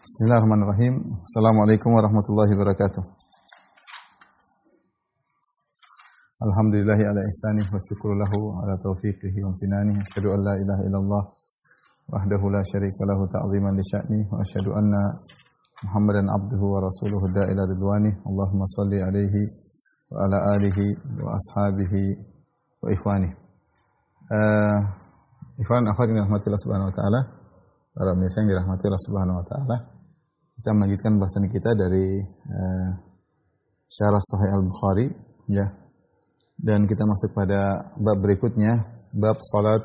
Bismillahirrahmanirrahim. Assalamualaikum warahmatullahi wabarakatuh. Alhamdulillahi ala ihsanih wa syukru lahu ala taufiqihi wa amtinani. Asyhadu an la ilaha illallah wahdahu la syarika lahu ta'ziman li sya'ni wa asyhadu anna Muhammadan abduhu wa rasuluhu da'ila ridwani. Allahumma salli alaihi wa ala alihi wa ashabihi wa ikhwani. Ikhwan akhwat yang dirahmati Allah Subhanahu wa taala, para pemirsa yang dirahmati Allah Subhanahu wa taala. Kita melanjutkan bahasan kita dari Syarah Sahih Al-Bukhari, ya. Dan kita masuk pada bab berikutnya, bab salat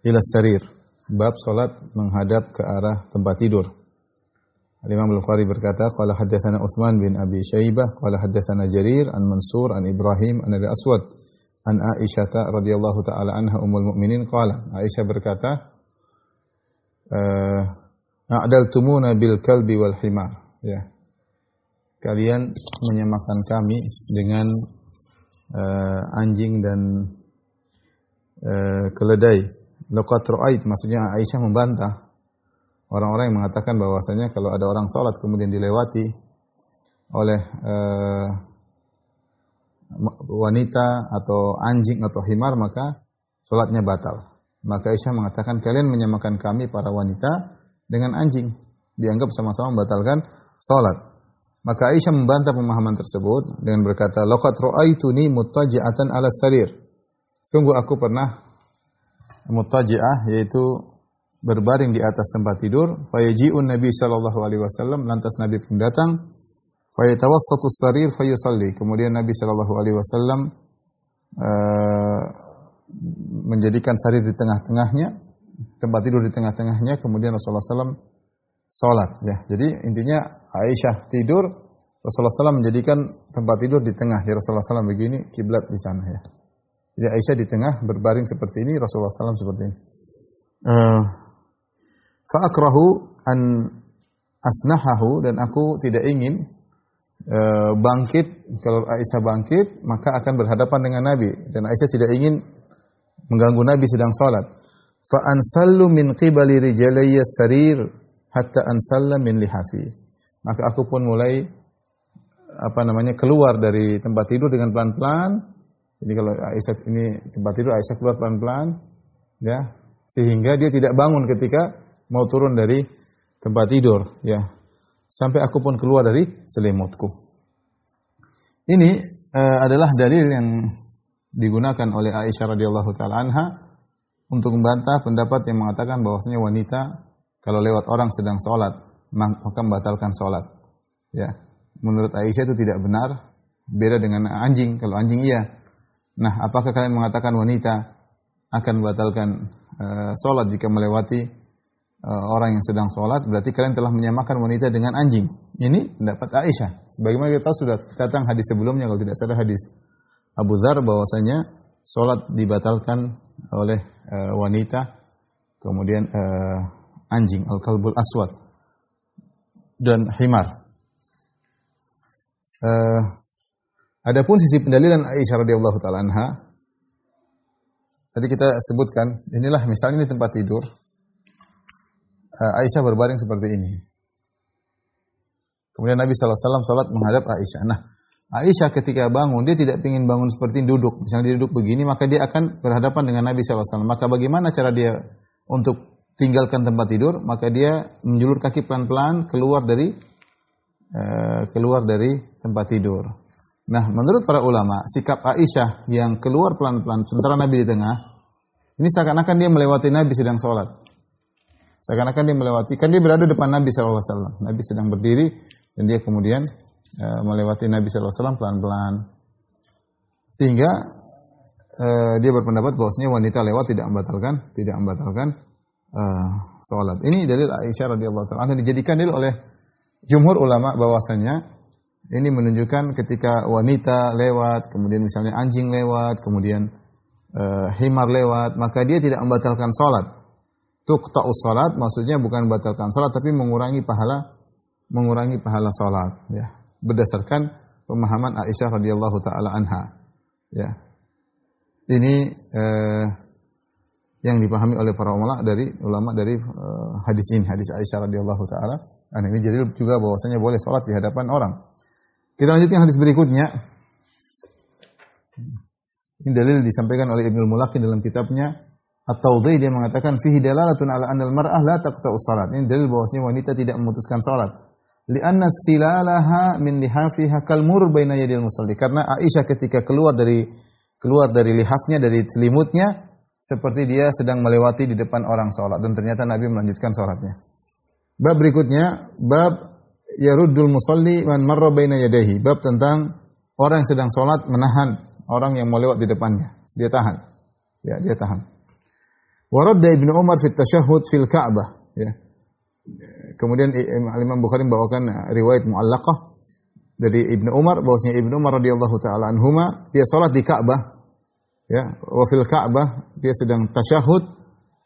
ila sarir. Bab salat menghadap ke arah tempat tidur. Imam Al-Bukhari berkata, qala haddatsana Utsman bin Abi Syaibah, qala haddatsana Jarir an Mansur an Ibrahim an Al-Aswad an Aisyah radhiyallahu taala anha ummul mukminin qala. Aisyah berkata, a'daltumuna bil kalbi wal himar, ya. Kalian menyamakan kami dengan anjing dan keledai. Laqad ra'ait, maksudnya Aisyah membantah orang-orang yang mengatakan bahwasanya kalau ada orang salat kemudian dilewati oleh wanita atau anjing atau himar maka salatnya batal. Maka Aisyah mengatakan kalian menyamakan kami para wanita dengan anjing, dianggap sama-sama membatalkan salat. Maka Aisyah membantah pemahaman tersebut dengan berkata, laqad ra'aituni muttaji'atan 'ala sarir. Sungguh aku pernah muttaji'ah, yaitu berbaring di atas tempat tidur. Fayaji'un Nabi sallallahu alaihi wasallam, lantas Nabi pun datang. Fayatawassatu sarir fayusalli. Kemudian Nabi sallallahu alaihi wasallam menjadikan sarir di tengah-tengahnya, tempat tidur di tengah-tengahnya, kemudian Rasulullah SAW salat, ya. Jadi intinya Aisyah tidur, Rasulullah SAW menjadikan tempat tidur di tengah, ya. Rasulullah SAW begini, kiblat di sana, ya. Jadi Aisyah di tengah berbaring seperti ini, Rasulullah SAW seperti ini. Fa'akrahu an asnahahu, dan aku tidak ingin bangkit. Kalau Aisyah bangkit maka akan berhadapan dengan Nabi, dan Aisyah tidak ingin mengganggu Nabi sedang salat. Fa ansallu min qibali rijalayya sarir hatta ansalla min lihafi. Maka aku pun mulai keluar dari tempat tidur dengan pelan-pelan. Jadi kalau Aisyah ini tempat tidur, Aisyah keluar pelan-pelan, ya, sehingga dia tidak bangun ketika mau turun dari tempat tidur, ya. Sampai aku pun keluar dari selimutku. Ini adalah dalil yang digunakan oleh Aisyah radhiyallahu taala anha untuk membantah pendapat yang mengatakan bahwasanya wanita kalau lewat orang sedang sholat maka membatalkan sholat, ya. Menurut Aisyah itu tidak benar, beda dengan anjing. Kalau anjing iya. Nah, apakah kalian mengatakan wanita akan membatalkan sholat jika melewati orang yang sedang sholat? Berarti kalian telah menyamakan wanita dengan anjing. Ini pendapat Aisyah. Sebagaimana kita tahu sudah datang hadis sebelumnya, kalau tidak salah hadis Abu Dzar, bahwasanya sholat dibatalkan oleh wanita, kemudian anjing, al-kalbul aswad, dan himar. Adapun sisi pendalilan Aisyah radhiyallahu taala anha, tadi kita sebutkan, inilah misalnya ini tempat tidur. Aisyah berbaring seperti ini. Kemudian Nabi sallallahu alaihi wasallam salat menghadap Aisyah. Nah, Aisyah ketika bangun, dia tidak ingin bangun seperti duduk. Misalnya dia duduk begini, maka dia akan berhadapan dengan Nabi sallallahu alaihi wasallam. Maka bagaimana cara dia untuk tinggalkan tempat tidur? Maka dia menjulur kaki pelan-pelan keluar dari tempat tidur. Nah, menurut para ulama, sikap Aisyah yang keluar pelan-pelan sementara Nabi di tengah, ini seakan-akan dia melewati Nabi sedang sholat. Seakan-akan dia melewati, kan dia berada depan Nabi sallallahu alaihi wasallam. Nabi sedang berdiri dan dia kemudian melewati Nabi sallallahu alaihi wasallam pelan-pelan. Sehingga dia berpendapat bahwasanya wanita lewat tidak membatalkan salat. Ini dalil Aisyah radhiyallahu taala dijadikan dalil oleh jumhur ulama bahwasanya ini menunjukkan ketika wanita lewat, kemudian misalnya anjing lewat, kemudian himar lewat, maka dia tidak membatalkan salat. Tuqta'us salat maksudnya bukan membatalkan salat tapi mengurangi pahala salat, ya. Berdasarkan pemahaman Aisyah radhiyallahu taala anha, ya. Ini yang dipahami oleh para ulama dari hadis ini, hadis Aisyah radhiyallahu taala Dan ini jadi juga bahwasanya boleh sholat di hadapan orang. Kita lanjutkan hadis berikutnya. Ini dalil disampaikan oleh Ibnu Mulaqin dalam kitabnya At-Tawdhi, dia mengatakan fihi dalalatun ala anna al-mar'ah la taqta'us salat. Ini dalil bahwasanya wanita tidak memutuskan salat. Li'anna silalaha min lihafiha kalmur baina yadil musalli. Karena Aisyah ketika keluar dari lihafnya, dari selimutnya, seperti dia sedang melewati di depan orang salat, dan ternyata Nabi melanjutkan salatnya. Bab berikutnya, bab yaruddul musalli man marra baina yadayhi. Bab tentang orang yang sedang salat menahan orang yang mau lewat di depannya. Dia tahan. Ya, dia tahan. Waradda Ibnu Umar fi tasyahhud fil Ka'bah, ya. Kemudian Imam Bukhari membawakan riwayat mu'allaqah dari Ibnu Umar, bahwasanya Ibnu Umar radhiyallahu taala anhuma dia salat di Ka'bah, ya, wa fil Ka'bah, dia sedang tasyahhud,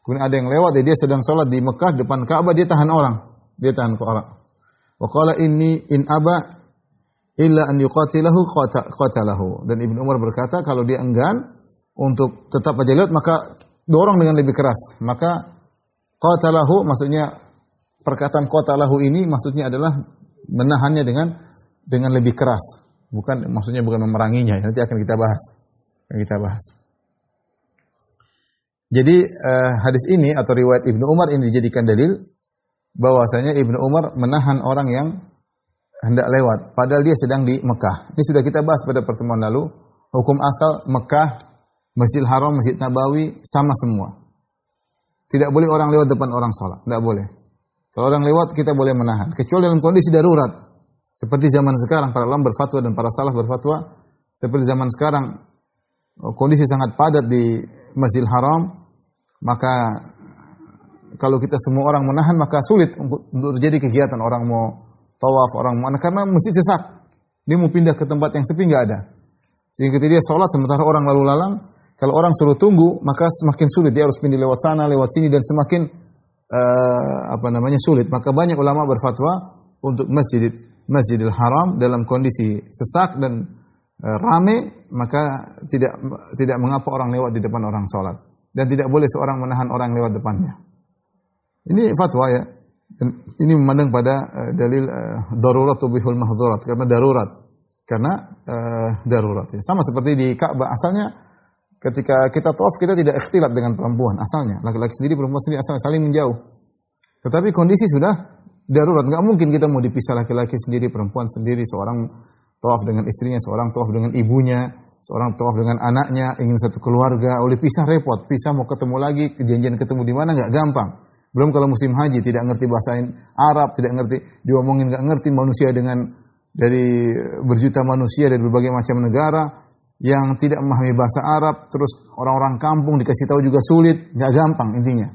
kemudian ada yang lewat, dia sedang salat di Mekah depan Ka'bah, dia tahan orang. Dia tahan ke orang. Wa qala inni in aba illa an yuqatilahu qatalahu. Dan Ibnu Umar berkata kalau dia enggan untuk tetap aja lewat, maka dorong dengan lebih keras. Maka qatalahu maksudnya, perkataan qatalahu ini maksudnya adalah menahannya dengan lebih keras. Maksudnya bukan memeranginya. Nanti akan kita bahas. Jadi hadis ini atau riwayat Ibnu Umar ini dijadikan dalil bahwasanya Ibnu Umar menahan orang yang hendak lewat padahal dia sedang di Mekah. Ini sudah kita bahas pada pertemuan lalu. Hukum asal Mekah, Masjidil Haram, Masjid Nabawi sama semua. Tidak boleh orang lewat depan orang salat, tidak boleh. Kalau orang lewat kita boleh menahan, kecuali dalam kondisi darurat. Seperti zaman sekarang para ulama berfatwa dan para salaf berfatwa seperti zaman sekarang, kondisi sangat padat di Masjidil Haram, maka kalau kita semua orang menahan maka sulit untuk terjadi kegiatan, orang mau tawaf, orang mau, karena masjid sesak. Dia mau pindah ke tempat yang sepi enggak ada. Sehingga ketika dia salat sementara orang lalu lalang, kalau orang suruh tunggu, maka semakin sulit. Dia harus pindah lewat sana, lewat sini, dan semakin sulit. Maka banyak ulama berfatwa untuk Masjidil Haram dalam kondisi sesak dan rame, maka tidak mengapa orang lewat di depan orang salat, dan tidak boleh seorang menahan orang lewat depannya. Ini fatwa, ya. Dan ini memandang pada dalil darurat tubihul mahdzurat, karena darurat. Sama seperti di Ka'bah, asalnya ketika kita tawaf kita tidak ikhtilat dengan perempuan, asalnya laki-laki sendiri perempuan sendiri, asalnya saling menjauh. Tetapi kondisi sudah darurat, enggak mungkin kita mau dipisah laki-laki sendiri, perempuan sendiri, seorang tawaf dengan istrinya, seorang tawaf dengan ibunya, seorang tawaf dengan anaknya, ingin satu keluarga, oleh pisah repot, pisah mau ketemu lagi, janjian ketemu di mana enggak gampang. Belum kalau musim haji, tidak ngerti bahasa Arab, tidak ngerti, diomongin enggak ngerti, manusia dari berjuta manusia dari berbagai macam negara yang tidak memahami bahasa Arab, terus orang-orang kampung dikasih tahu juga sulit, enggak gampang intinya.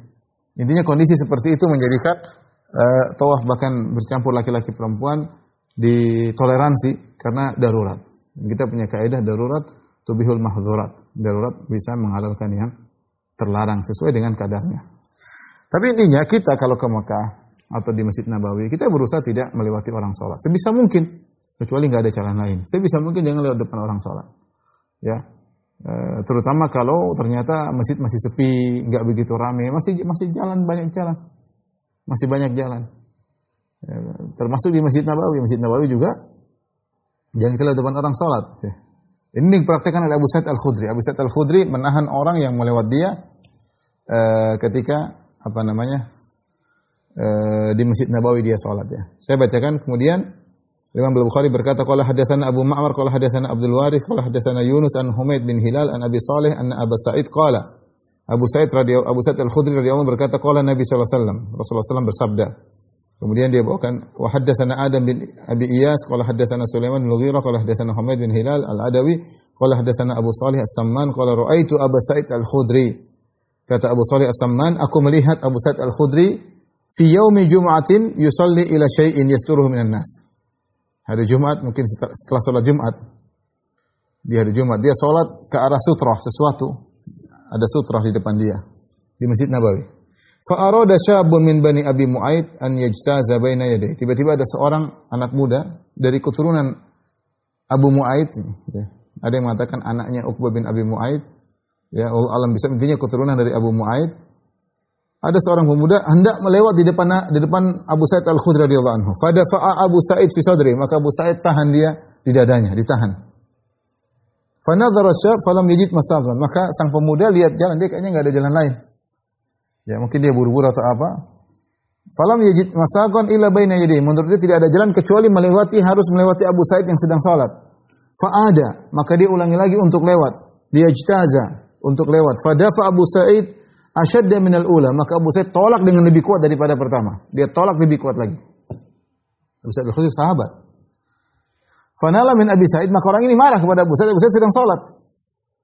Intinya kondisi seperti itu menjadikan tawaf bahkan bercampur laki-laki perempuan ditoleransi karena darurat. Kita punya kaidah darurat tubihul mahdzurat. Darurat bisa menghalalkan yang terlarang sesuai dengan kadarnya. Tapi intinya kita kalau ke Mekah atau di Masjid Nabawi, kita berusaha tidak melewati orang salat. Sebisa mungkin, kecuali enggak ada cara lain. Sebisa mungkin jangan lewat depan orang salat. Ya. Terutama kalau ternyata masjid masih sepi, enggak begitu ramai, masih jalan, banyak jalan. Masih banyak jalan. Ya, termasuk di Masjid Nabawi. Masjid Nabawi juga jangan kita lewat depan orang salat. Ya. Ini dipraktikkan oleh Abu Sa'id Al-Khudri. Abu Sa'id Al-Khudri menahan orang yang melewat dia ketika di Masjid Nabawi dia salat, ya. Saya bacakan. Kemudian Imam Al-Bukhari berkata, qala hadatsana Abu Ma'mar qala hadatsana Abdul Warith qala hadatsana Yunus an Humaid bin Hilal an Abi Salih anna Abu Sa'id qala Abu Sa'id Al-Khudri radhiyallahu berkata qala Nabi sallallahu alaihi wasallam, Rasulullah SAW bersabda. Kemudian dia bawakan wa hadatsana Adam bin Abi Iyas qala hadatsana Sulaiman bin Mughirah qala hadatsana Humaid bin Hilal Al-Adawi qala hadatsana Abu Salih As-Samman qala ra'aitu Abu Sa'id Al-Khudri. Kata Abu Salih As-Samman, aku melihat Abu Sa'id Al-Khudri fi yaumi Jum'atin yusalli ila syai'in yasturuhu minan nas. Hari Jumat, mungkin setelah sholat Jumat. Di hari Jumat, dia sholat ke arah sutrah, sesuatu. Ada sutrah di depan dia. Di Masjid Nabawi. Fa'arada syabun min bani Abi Mu'aid an yajtaza baina yadayhi. Tiba-tiba ada seorang anak muda dari keturunan Abu Mu'aid. Ada yang mengatakan anaknya Uqbah bin Abi Mu'aid. Ya, Allah alam bisa, intinya keturunan dari Abu Mu'aid. ada seorang pemuda hendak melewat di depan Abu Sa'id Al-Khudri radhiyallahu anhu. Fadafa'a Abu Sa'id fi sadri, maka Abu Sa'id tahan dia di dadanya, ditahan. Fanadhara syab falam yajid masagan, maka sang pemuda lihat jalan, dia kayaknya enggak ada jalan lain. Ya, mungkin dia buru-buru atau apa. Falam yajid masagan illa baina yadayhi, menurut dia tidak ada jalan kecuali harus melewati Abu Sa'id yang sedang salat. Fa'ada, maka dia ulangi lagi untuk lewat. Dia ijtaza untuk lewat. Fadafa Abu Sa'id asyadda minal ula, maka Abu Sa'id tolak dengan lebih kuat daripada pertama. Dia tolak lebih kuat lagi. Abu Sa'id Al-Khudri sahabat. Fanala min Abi Sa'id, maka orang ini marah kepada Abu Sa'id. Abu Sa'id sedang salat.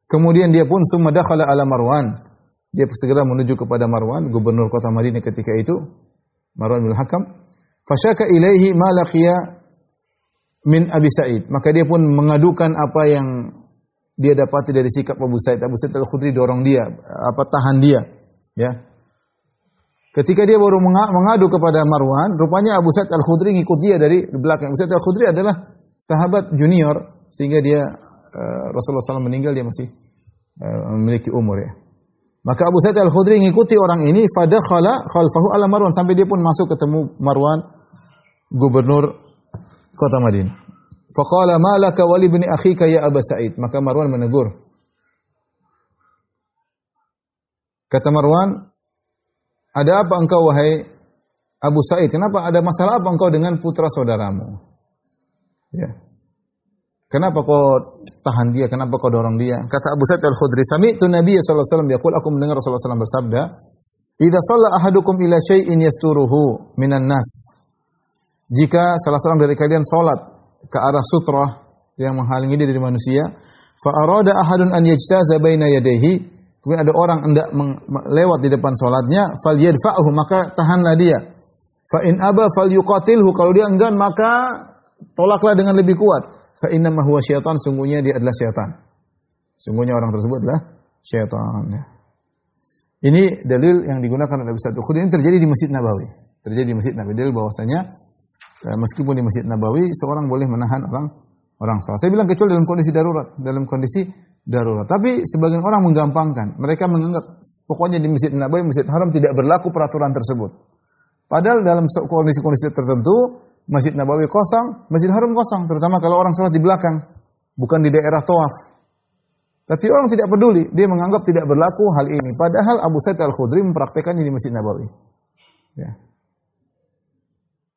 Kemudian dia pun summa dakhala ala Marwan. Dia segera menuju kepada Marwan, gubernur kota Madinah ketika itu, Marwan bin Hakam. Fasyaka ilaihi ma laqiya min Abi Sa'id. Maka dia pun mengadukan apa yang dia dapati dari sikap Abu Sa'id. Abu Sa'id Al-Khudri dorong dia, tahan dia, ya. Ketika dia baru mengadu kepada Marwan, rupanya Abu Sa'id Al-Khudri ngikut dia dari belakang. Abu Sa'id Al-Khudri adalah sahabat junior, sehingga dia Rasulullah SAW meninggal dia masih memiliki umur, ya. Maka Abu Sa'id Al-Khudri mengikuti orang ini, fadakhala khalfahu ala Marwan, sampai dia pun masuk ketemu Marwan, gubernur kota Madinah. Faqala ma laka wa li ibni akhika ya Aba Sa'id, maka Marwan menegur. Kata Marwan, ada apa engkau wahai Abu Sa'id? Kenapa, ada masalah apa engkau dengan putra saudaramu? Ya. Kenapa kau tahan dia? Kenapa kau dorong dia? Kata Abu Sa'id Al-Khudri, sami'tu Nabiy sallallahu alaihi wasallam yaqul, aku mendengar Rasulullah SAW bersabda, "Idza shalla ahadukum ila syai'in yasturuhu minan nas." Jika salah seorang dari kalian salat ke arah sutrah yang menghalangi dia dari manusia, fa arada ahadun an yajtaza baina yadayhi, kemudian ada orang hendak lewat di depan salatnya, falyadfa'hu, maka tahanlah dia. Fa in aba falyuqatilhu, kalau dia enggan maka tolaklah dengan lebih kuat. Fa inna ma huwa syaitan, sungguhnya dia adalah syaitan. Sungguhnya orang tersebut adalah syaitan. Ya. Ini dalil yang digunakan oleh Abu Sa'id Al-Khudri, ini terjadi di Masjid Nabawi. Terjadi di Masjid Nabawi. Dalil bahwasanya meskipun di Masjid Nabawi seorang boleh menahan orang salat. Saya bilang kecuali dalam kondisi darurat. Tapi sebagian orang menggampangkan. Mereka menganggap pokoknya di Masjid Nabawi, Masjid Haram tidak berlaku peraturan tersebut. Padahal dalam kondisi-kondisi tertentu Masjid Nabawi kosong, Masjid Haram kosong, terutama kalau orang salat di belakang, bukan di daerah tawaf. Tapi orang tidak peduli, dia menganggap tidak berlaku hal ini. Padahal Abu Sa'id Al-Khudri mempraktekannya di Masjid Nabawi. Ya.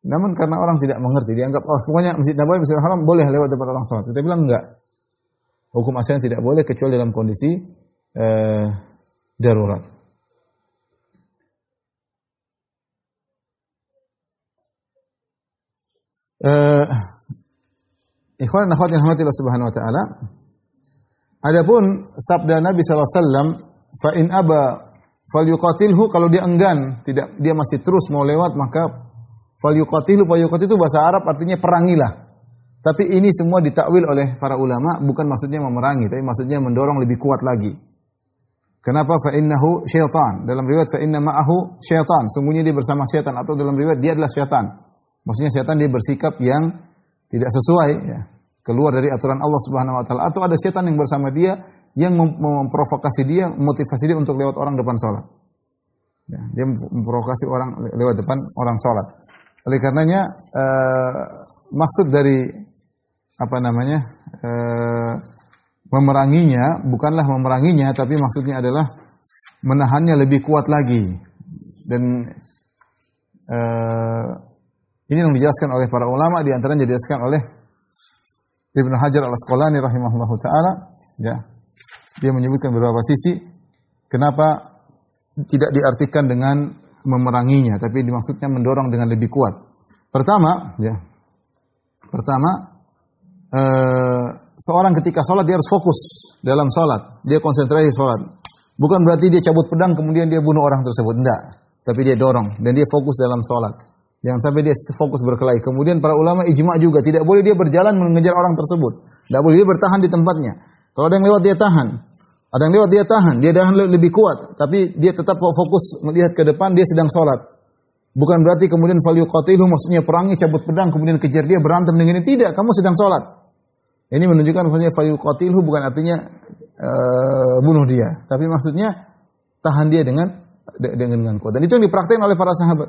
Namun karena orang tidak mengerti, dianggap semuanya Masjid Nabawi, Masjid Haram boleh lewat depan orang salat. Kita bilang enggak. Hukum asalnya tidak boleh kecuali dalam kondisi darurat. Ikhwan dan akhwat yang dirahmati Allah Subhanahu wa taala. Adapun sabda Nabi sallallahu alaihi wasallam, fa in aba falyuqatilhu, kalau dia enggan, dia masih terus mau lewat, maka falyuqatilhu, falyuqatil itu bahasa Arab artinya perangilah. Tapi ini semua ditakwil oleh para ulama, bukan maksudnya memerangi, tapi maksudnya mendorong lebih kuat lagi. Kenapa? Fa innahu syaitan. Dalam riwayat fa inna ma'ahu syaitan, sungguhnya dia bersama syaitan, atau dalam riwayat dia adalah syaitan. Maksudnya syaitan dia bersikap yang tidak sesuai, ya, keluar dari aturan Allah Subhanahu wa taala, atau ada syaitan yang bersama dia yang memprovokasi dia, memotivasi dia untuk lewat orang depan salat. Ya, dia memprovokasi orang lewat depan orang salat. Oleh karenanya maksud dari memeranginya bukanlah memeranginya, tapi maksudnya adalah menahannya lebih kuat lagi. Dan ini yang dijelaskan oleh para ulama, di antaranya dijelaskan oleh Ibnu Hajar Al-Asqalani rahimahullahu taala, ya. Dia menyebutkan beberapa sisi kenapa tidak diartikan dengan memeranginya, tapi dimaksudnya mendorong dengan lebih kuat. Pertama, seorang ketika sholat dia harus fokus dalam sholat, dia konsentrasi sholat. Bukan berarti dia cabut pedang kemudian dia bunuh orang tersebut, enggak. Tapi dia dorong dan dia fokus dalam sholat. Jangan sampai dia fokus berkelahi. Kemudian para ulama ijma' juga, tidak boleh dia berjalan mengejar orang tersebut. Tidak boleh dia bertahan di tempatnya. Kalau ada yang lewat dia tahan. Ada yang lewat dia tahan, dia tahan lebih kuat. Tapi dia tetap fokus melihat ke depan, dia sedang sholat. Bukan berarti kemudian falyuqatilu, maksudnya perangi, cabut pedang, kemudian kejar dia, berantem dengan ini. Tidak, kamu sedang sholat. Ini menunjukkan maksudnya falyuqatilu bukan artinya bunuh dia. Tapi maksudnya tahan dia dengan dengan kuat. Dan itu yang dipraktikkan oleh para sahabat.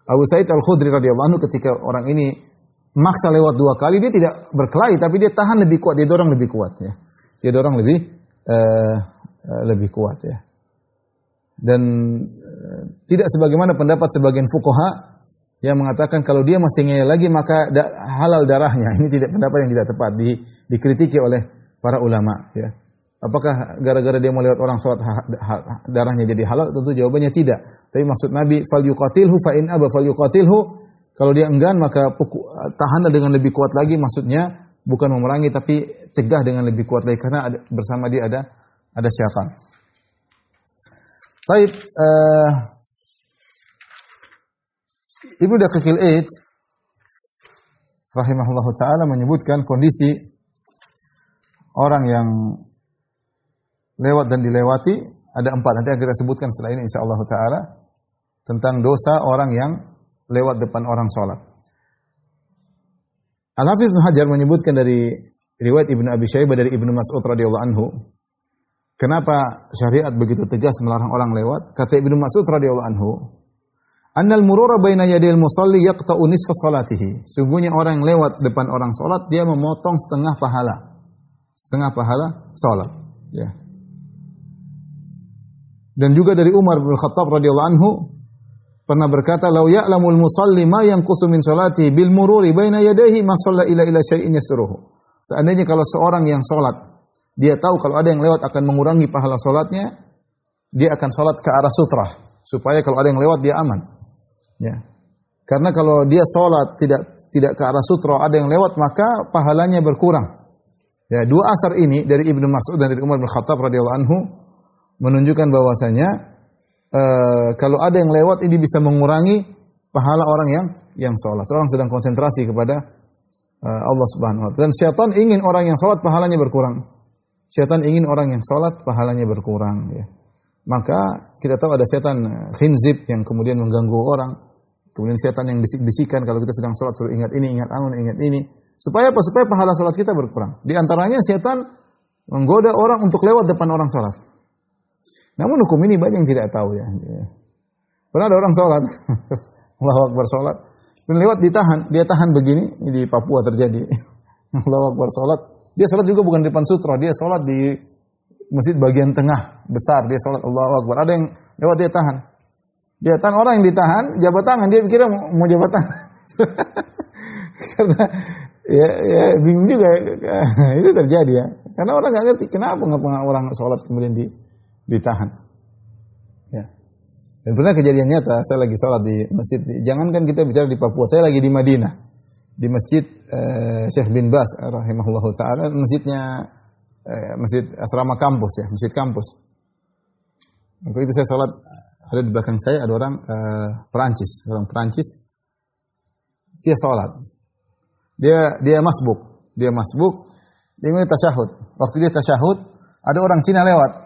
Abu Sa'id Al-Khudri radhiyallahu anhu ketika orang ini maksa lewat 2 kali, dia tidak berkelahi, tapi dia tahan lebih kuat, dia dorong lebih kuat ya. Dia dorong lebih kuat ya. Dan tidak sebagaimana pendapat sebagian fuqaha yang mengatakan kalau dia masih ngeyel lagi maka halal darahnya. Ini tidak pendapat yang tidak tepat, dikritiki oleh para ulama ya. Apakah gara-gara dia mau lewat orang salat darahnya jadi halal? Tentu jawabannya tidak. Tapi maksud Nabi fal yuqatilhu fa in aba fal yuqatilhu. Kalau dia enggan maka tahanlah dengan lebih kuat lagi, maksudnya bukan memerangi tapi cegah dengan lebih kuat lagi karena bersama dia ada syaitan. Baik, Ibnu Daqiqil Aid rahimahullahu taala menyebutkan kondisi orang yang lewat dan dilewati ada 4. Nanti akan kita sebutkan setelah ini insyaallah taala tentang dosa orang yang lewat depan orang salat. Al-Hafidz Ibnu Hajar menyebutkan dari riwayat Ibnu Abi Syaibah dari Ibnu Mas'ud radhiyallahu anhu, kenapa syariat begitu tegas melarang orang lewat? Kata Ibnu Mas'ud radhiyallahu anhu, "Annal murura baina yadayil musalli yaqta'u nisfa salatihi." Sungguhnya orang yang lewat depan orang salat dia memotong setengah pahala salat, ya. Dan juga dari Umar bin Khattab radhiyallahu anhu pernah berkata, "Lau ya'lamul musalli ma yanqusu min salati bil mururi baina yadayhi ma shalla ila syai'in yasturuhu." Seandainya kalau seorang yang salat dia tahu kalau ada yang lewat akan mengurangi pahala salatnya, dia akan salat ke arah sutra supaya kalau ada yang lewat dia aman. Ya. Karena kalau dia salat tidak ke arah sutra, ada yang lewat maka pahalanya berkurang. Ya, 2 asar ini dari Ibnu Mas'ud dan dari Umar bin Khattab radhiyallahu anhu menunjukkan bahwasanya kalau ada yang lewat ini bisa mengurangi pahala orang yang salat. Seorang sedang konsentrasi kepada Allah Subhanahu wa taala. Dan syaitan ingin orang yang salat pahalanya berkurang. Syaitan ingin orang yang salat pahalanya berkurang ya. Maka kita tahu ada setan khinzib yang kemudian mengganggu orang. Kemudian setan yang bisik-bisikan kalau kita sedang salat suruh ingat ini, ingat anu, ingat ini. Supaya apa? Supaya pahala salat kita berkurang. Di antaranya setan menggoda orang untuk lewat depan orang salat. Namun hukum ini banyak yang tidak tahu ya. Pernah ada orang salat, Allahu Akbar salat, lewat dia tahan begini, ini di Papua terjadi. Allahu Akbar salat, dia salat juga bukan di depan sutra, dia salat di masjid bagian tengah besar, dia salat Allahu Akbar. Ada yang lewat dia tahan. Dia tahan, orang yang ditahan jabat tangan, dia pikirnya mau jabat tangan. Karena ya bingung juga itu terjadi ya. Karena orang nggak ngerti kenapa orang salat kemudian ditahan. Ya. Dan pernah kejadian nyata, saya lagi sholat di masjid. Jangankan kita bicara di Papua, saya lagi di Madinah, di masjid Syekh bin Baz rahimahullahu taala, masjidnya masjid asrama kampus ya, masjid kampus. Waktu itu saya sholat, ada di belakang saya ada orang Perancis, dia sholat, dia masbuk, dia ingin tasyahud. Waktu dia tasyahud, ada orang Cina lewat.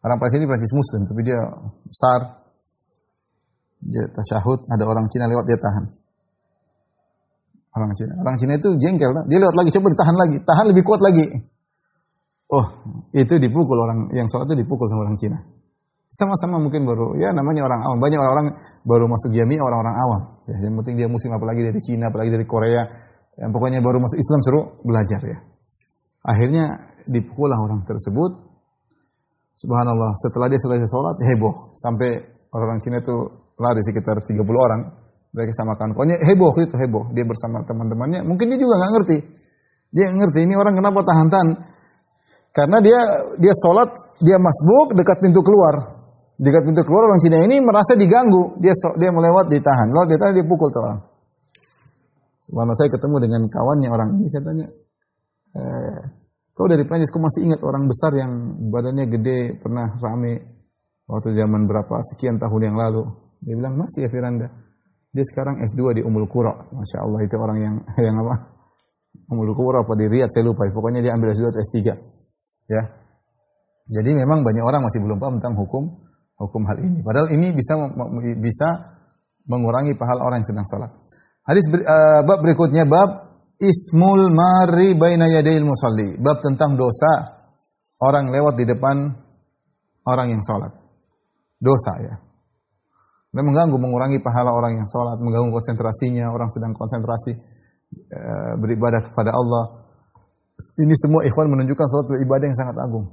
Orang Perancis ini Perancis Muslim, tapi dia besar. Dia tasyahud, ada orang Cina lewat, dia tahan. Orang Cina itu jengkel, dia lewat lagi, coba ditahan lagi, tahan lebih kuat lagi. Oh, itu dipukul orang yang sholat itu dipukul sama orang Cina. Sama-sama mungkin baru, ya namanya orang awam. Banyak orang-orang baru masuk jamiah, orang-orang awam. Ya, yang penting dia Muslim, apalagi dari Cina, apalagi dari Korea. Yang pokoknya baru masuk Islam suruh belajar ya. Akhirnya dipukullah orang tersebut. Subhanallah, setelah dia selesai sholat, heboh. Sampai orang Cina itu lari sekitar 30 orang. Mereka sama kawan-kawannya, heboh. Dia bersama teman-temannya. Mungkin dia juga nggak ngerti. Dia ngerti, ini orang kenapa tahan-tahan. Karena dia sholat, dia masbuk dekat pintu keluar. Dekat pintu keluar, orang Cina ini merasa diganggu. Dia melewat, ditahan. Lalu dia pukul tuh orang. Subhanallah, saya ketemu dengan kawannya orang ini, saya tanya, kau dari Prancis, kau masih ingat orang besar yang badannya gede, pernah rame waktu zaman berapa, sekian tahun yang lalu. Dia bilang, masih ya Firanda. Dia sekarang S2 di Ummul Qura. Masya Allah, itu orang yang apa? Ummul Qura apa di Riyadh, saya lupa. Pokoknya dia ambil S2 atau S3. Ya. Jadi memang banyak orang masih belum paham tentang hukum hal ini. Padahal ini bisa mengurangi pahala orang yang sedang salat. Hadis bab berikutnya, bab Ismul mari baina yadayil musalli. Bab tentang dosa orang lewat di depan orang yang salat. dosa ya. Dan mengganggu, mengurangi pahala orang yang sholat, mengganggu konsentrasinya, orang sedang konsentrasi beribadah kepada Allah. Ini semua ikhwan menunjukkan sholat adalah ibadah yang sangat agung.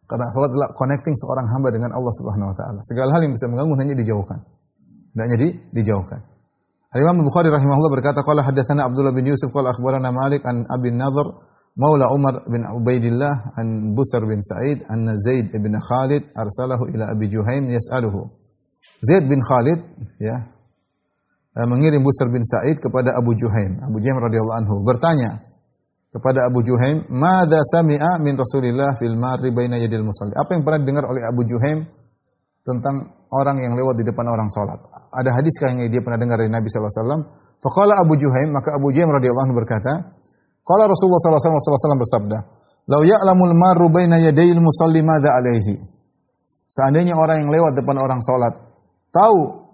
Karena sholat adalah connecting seorang hamba dengan Allah Subhanahu wa taala. Segala hal yang bisa mengganggu hanya dijauhkan. Hendaknya dijauhkan. Al-Imam Bukhari rahimahullah berkata, qala haddatsana Abdullah bin Yusuf qala akhbarana Malik an Abi Nadhr maula Umar bin Ubaidillah an Busr bin Sa'id anna Zaid bin Khalid arsalahu ila Abi Juhaim yas'aluhu. Zaid bin Khalid ya mengirim Busr bin Sa'id kepada Abu Juhaim. Abu Juhaim radhiyallahu anhu bertanya kepada Abu Juhaim, "Madza sami'a min Rasulillah fil marri baina yadil musalli?" Apa yang pernah didengar oleh Abu Juhaim tentang orang yang lewat di depan orang salat? Ada hadiskah yang dia pernah dengar dari Nabi sallallahu alaihi wasallam? Faqala Abu Juhaim, maka Abu Juhaim radhiyallahu anhu berkata, qala Rasulullah sallallahu alaihi wasallam bersabda, "Lau ya'lamul marru baina yadayil musalli madza alaihi?" Seandainya orang yang lewat depan orang salat tahu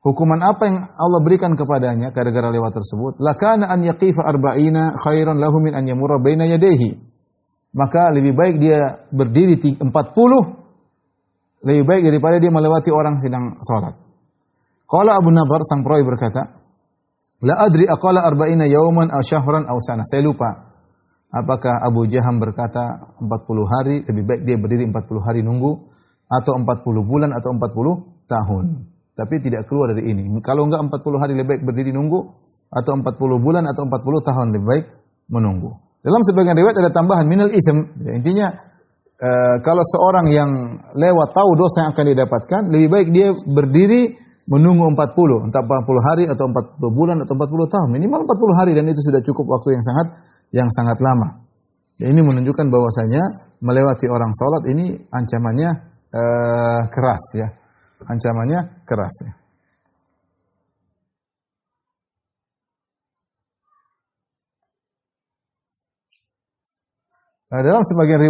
hukuman apa yang Allah berikan kepadanya gara-gara lewat tersebut, lakana an yaqifa arba'ina khairan lahu min an yamurra baina yadayhi. Maka lebih baik dia berdiri 40 lebih baik daripada dia melewati orang sedang salat. Qala Abu Nadhr sang perawi berkata, la adri aqala arba'ina yawman aw shahran aw sana. Saya lupa apakah Abu Jaham berkata 40 hari, lebih baik dia berdiri 40 hari nunggu, atau 40 bulan atau 40 tahun. Tapi tidak keluar dari ini. Kalau enggak 40 hari lebih baik berdiri nunggu, atau 40 bulan atau 40 tahun lebih baik menunggu. Dalam sebagian riwayat ada tambahan minal itsm. Ya, intinya kalau seorang yang lewat tahu dosa yang akan didapatkan, lebih baik dia berdiri menunggu 40, entah 40 hari atau 40 bulan atau 40 tahun. Minimal 40 hari, dan itu sudah cukup waktu yang sangat lama. Ya, ini menunjukkan bahwasanya melewati orang salat ini ancamannya keras ya. Ancamannya keras ya. Nah, dalam sebagian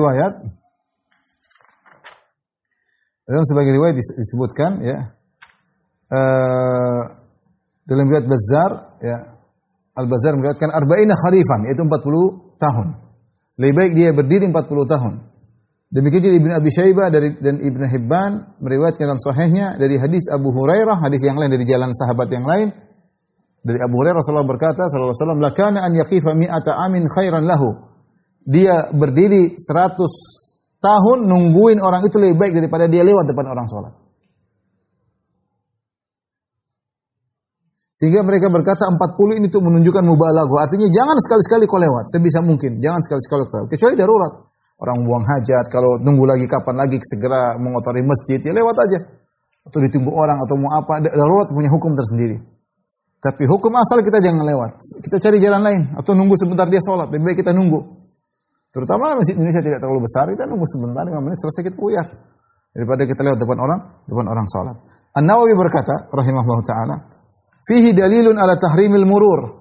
riwayat disebutkan ya, dalam riwayat Bazzar ya, Al-Bazzar meriwayatkan arba'ina kharifan, yaitu 40 tahun. Lebih baik dia berdiri 40 tahun. Demikian juga Ibnu Abi Syaibah dan Ibnu Hibban meriwayatkan dalam sahihnya dari hadis Abu Hurairah, hadis yang lain dari jalan sahabat yang lain. Dari Abu Hurairah Rasulullah berkata sallallahu alaihi wasallam, lakana an yaqifa mi'ata amin khairan lahu. Dia berdiri 100 tahun nungguin orang itu lebih baik daripada dia lewat depan orang salat. Sehingga mereka berkata 40 ini tuh menunjukkan mubalaghah. Artinya jangan sekali-sekali kau lewat, sebisa mungkin. Jangan sekali-sekali kau lewat. Kecuali darurat. Orang buang hajat, kalau nunggu lagi kapan lagi segera mengotori masjid, ya lewat aja. Atau ditunggu orang atau mau apa, darurat punya hukum tersendiri. Tapi hukum asal kita jangan lewat. Kita cari jalan lain atau nunggu sebentar dia sholat, lebih baik kita nunggu. Terutama masjid Indonesia tidak terlalu besar, kita nunggu sebentar 5 menit selesai kita buyar. Daripada kita lewat depan orang sholat. An-Nawawi berkata rahimahullah taala, fihi dalilun ala tahrimil murur.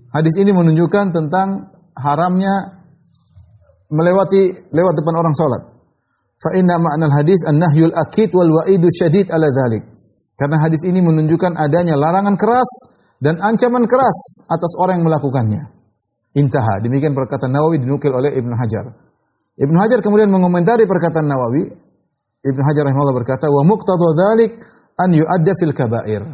Hadis ini menunjukkan tentang haramnya lewat depan orang salat. Fa inna ma'nal hadis an-nahyul akid wal wa'idu syadid ala dzalik. Karena hadis ini menunjukkan adanya larangan keras dan ancaman keras atas orang yang melakukannya. Intaha. Demikian perkataan Nawawi dinukil oleh Ibnu Hajar. Ibnu Hajar kemudian mengomentari perkataan Nawawi. Ibnu Hajar rahimahullah berkata, wa muqtadha dzalik an yu'adda fil kaba'ir.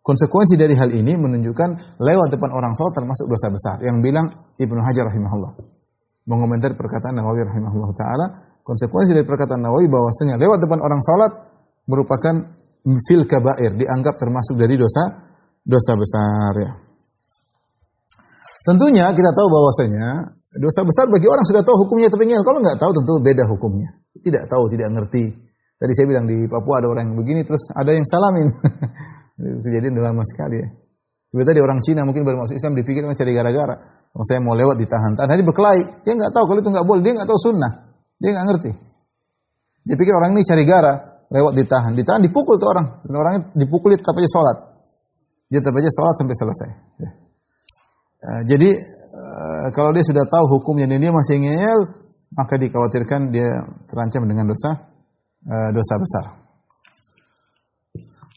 Konsekuensi dari hal ini menunjukkan lewat depan orang salat termasuk dosa besar. Yang bilang Ibnu Hajar rahimahullah. Mengomentari perkataan Nawawi rahimahullah ta'ala, konsekuensi dari perkataan Nawawi bahwasanya lewat depan orang salat merupakan fil kabair, dianggap termasuk dari dosa besar ya. Tentunya kita tahu bahwasanya dosa besar bagi orang sudah tahu hukumnya, tapi kalau nggak tahu tentu beda hukumnya. Tidak tahu, tidak ngerti. Tadi saya bilang di Papua ada orang yang begini terus ada yang salamin. Kejadian udah lama sekali ya. Sebenarnya tadi orang Cina mungkin baru masuk Islam dipikir cari gara-gara. Kalau saya mau lewat ditahan-tahan, dia berkelahi. Dia nggak tahu kalau itu nggak boleh, dia nggak tahu sunnah, dia nggak ngerti. Dia pikir orang ini cari gara, lewat ditahan dipukul tuh orang. Dan orangnya dipukul tetap aja sholat. Dia tetap aja sholat sampai selesai. Ya. Jadi kalau dia sudah tahu hukumnya dan dia masih ngeyel, maka dikhawatirkan dia terancam dengan dosa besar.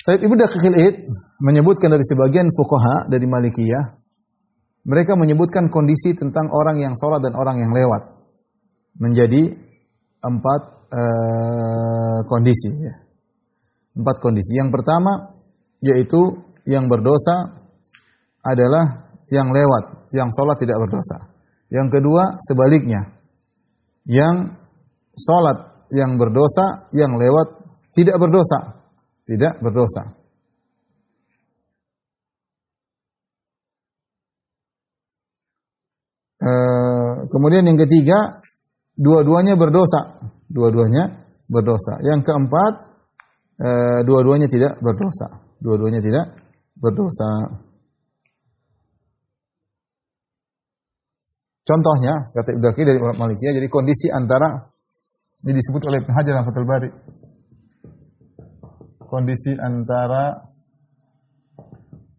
Said Ibnu Daqiqil Id menyebutkan dari sebagian fuqaha dari Malikiyah, mereka menyebutkan kondisi tentang orang yang sholat dan orang yang lewat menjadi 4 kondisi. Ya. 4 kondisi. Yang pertama yaitu yang berdosa adalah yang lewat, yang sholat tidak berdosa. Yang kedua sebaliknya, yang sholat yang berdosa, yang lewat tidak berdosa, tidak berdosa. Kemudian yang ketiga, dua-duanya berdosa, dua-duanya berdosa. Yang keempat, dua-duanya tidak berdosa, dua-duanya tidak berdosa. Contohnya, kata Ibnu Daqiq dari ulama Malikiyah, jadi kondisi antara ini disebut oleh Ibnu Hajar dalam Fathul Bari. Kondisi antara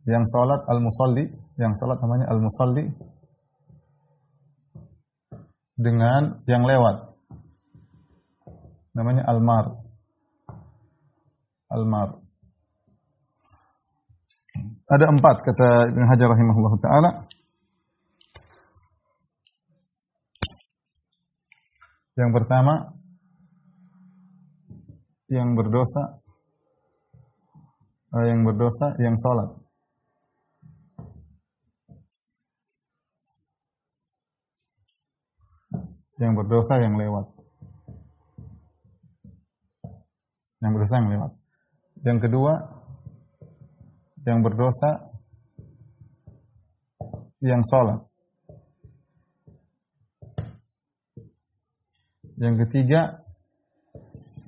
yang salat al-musalli, yang salat namanya al-musalli dengan yang lewat namanya al-mar. Al-mar. Ada 4 kata Ibnu Hajar rahimahullah taala. Yang pertama, yang berdosa, yang sholat. Yang berdosa, yang lewat. Yang berdosa, yang lewat. Yang kedua, yang berdosa, yang sholat. Yang ketiga,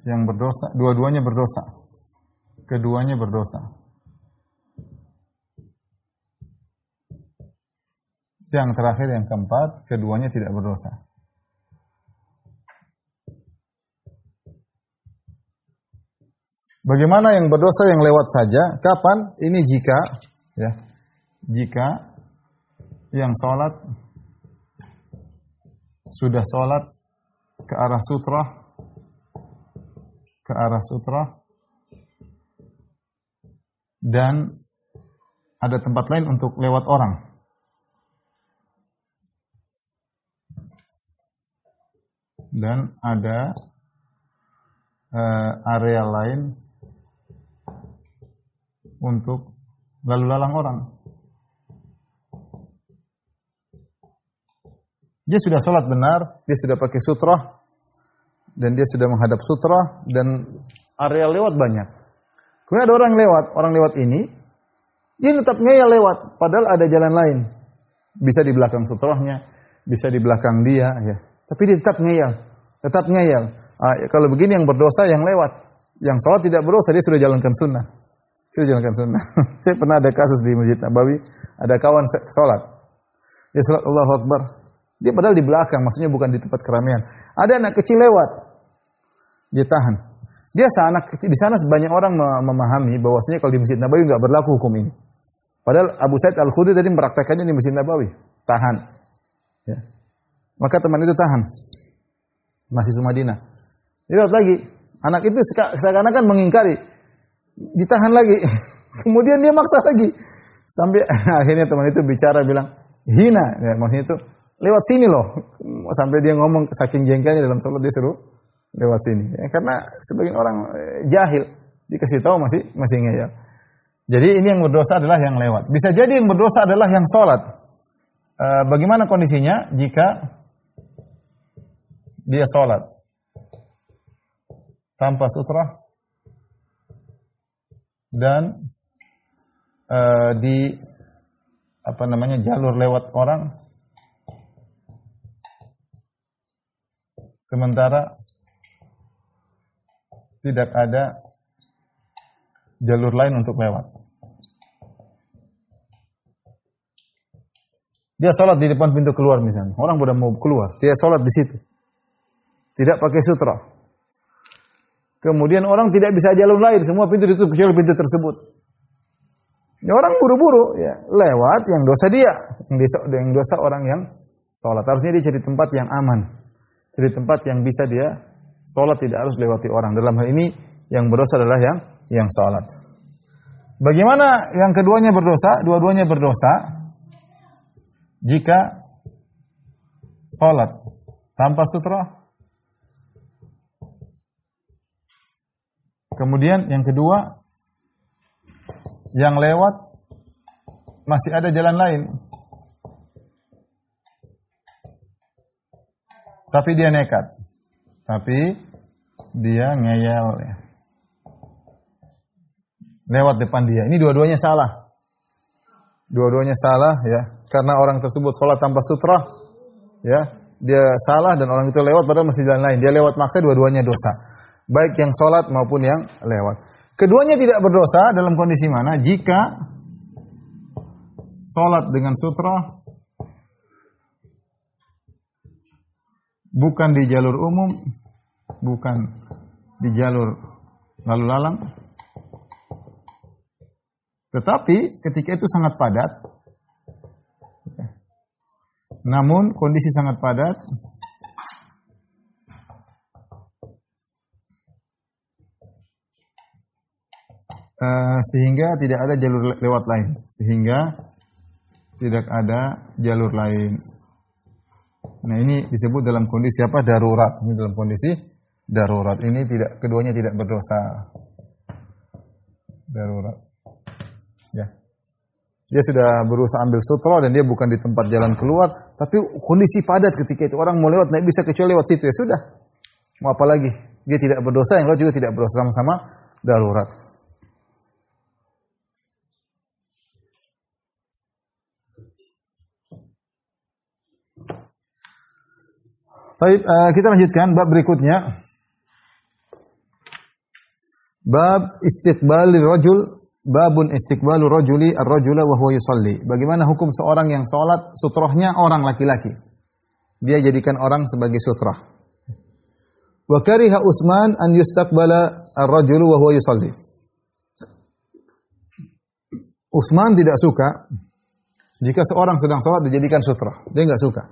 yang berdosa, dua-duanya berdosa. Keduanya berdosa. Yang terakhir, yang keempat, keduanya tidak berdosa. Bagaimana yang berdosa yang lewat saja? Kapan? Ini jika yang sholat sudah sholat ke arah sutrah dan ada tempat lain untuk lewat orang. Dan ada area lain untuk lalu lalang orang. Dia sudah sholat benar, dia sudah pakai sutrah, dan dia sudah menghadap sutrah, dan area lewat banyak. Kemudian ada orang lewat ini, dia tetap ngeyel lewat, padahal ada jalan lain. Bisa di belakang sutrahnya, bisa di belakang dia, ya. Tapi dia tetap ngeyel. Kalau begini yang berdosa yang lewat, yang sholat tidak berdosa, dia sudah jalankan sunnah. Saya pernah ada kasus di Masjid Nabawi, ada kawan sholat. Dia sholat Allahu Akbar. Dia padahal di belakang, maksudnya bukan di tempat keramaian. Ada anak kecil lewat, dia tahan. Dia anak kecil di sana banyak orang memahami bahwasanya kalau di Masjid Nabawi enggak berlaku hukum ini. Padahal Abu Sa'id Al-Khudri tadi mempraktekannya di Masjid Nabawi, tahan. Ya. Maka teman itu tahan. Mahasiswa Madinah. Dia lihat lagi, anak itu seakan-akan mengingkari, ditahan lagi. Kemudian dia maksa lagi, sampai akhirnya teman itu bicara bilang hina, ya, maksudnya itu lewat sini loh, sampai dia ngomong saking jengkelnya dalam sholat dia suruh lewat sini, ya, karena sebagian orang jahil dikasih tahu masih ngeyel. Jadi ini yang berdosa adalah yang lewat. Bisa jadi yang berdosa adalah yang sholat. Bagaimana kondisinya jika dia sholat tanpa sutrah dan di jalur lewat orang, sementara tidak ada jalur lain untuk lewat. Dia sholat di depan pintu keluar misalnya. Orang sudah mau keluar, dia sholat di situ. Tidak pakai sutra. Kemudian orang tidak bisa jalur lain, semua pintu ditutup kecuali pintu tersebut. Ya, orang buru-buru, ya lewat, yang dosa dia, yang dosa orang yang sholat. Harusnya dia cari tempat yang aman. Jadi tempat yang bisa dia sholat tidak harus lewati orang. Dalam hal ini yang berdosa adalah yang sholat. Bagaimana yang keduanya berdosa? Dua-duanya berdosa jika sholat tanpa sutra Kemudian yang kedua, yang lewat masih ada jalan lain. Tapi dia nekat. Tapi dia ngeyel ya. Lewat depan dia. Ini dua-duanya salah. Dua-duanya salah ya. Karena orang tersebut sholat tanpa sutrah. Ya. Dia salah dan orang itu lewat padahal masih jalan lain. Dia lewat maksa, dua-duanya dosa. Baik yang sholat maupun yang lewat. Keduanya tidak berdosa dalam kondisi mana? Jika sholat dengan sutrah bukan di jalur umum, bukan di jalur lalu lalang, tetapi ketika itu sangat padat, namun kondisi sangat padat, sehingga tidak ada jalur lewat lain, sehingga tidak ada jalur lain. Nah ini disebut dalam kondisi apa? Darurat. Ini dalam kondisi darurat. Ini tidak, keduanya tidak berdosa. Darurat. Ya. Dia sudah berusaha ambil sutra dan dia bukan di tempat jalan keluar, tapi kondisi padat ketika itu orang mau lewat nggak bisa kecuali lewat situ, ya sudah. Mau apa lagi? Dia tidak berdosa, yang lain juga tidak berdosa, sama-sama darurat. Baik, kita lanjutkan bab berikutnya. Bab istiqbalur rajul, babun istiqbalur rajuli ar-rajula wa huwa yusalli. Bagaimana hukum seorang yang salat sutrahnya orang laki-laki? Dia jadikan orang sebagai sutrah. Wa kariha Utsman an yustaqbala ar-rajulu wa huwa yusalli. Utsman tidak suka jika seorang sedang salat dijadikan sutrah. Dia enggak suka.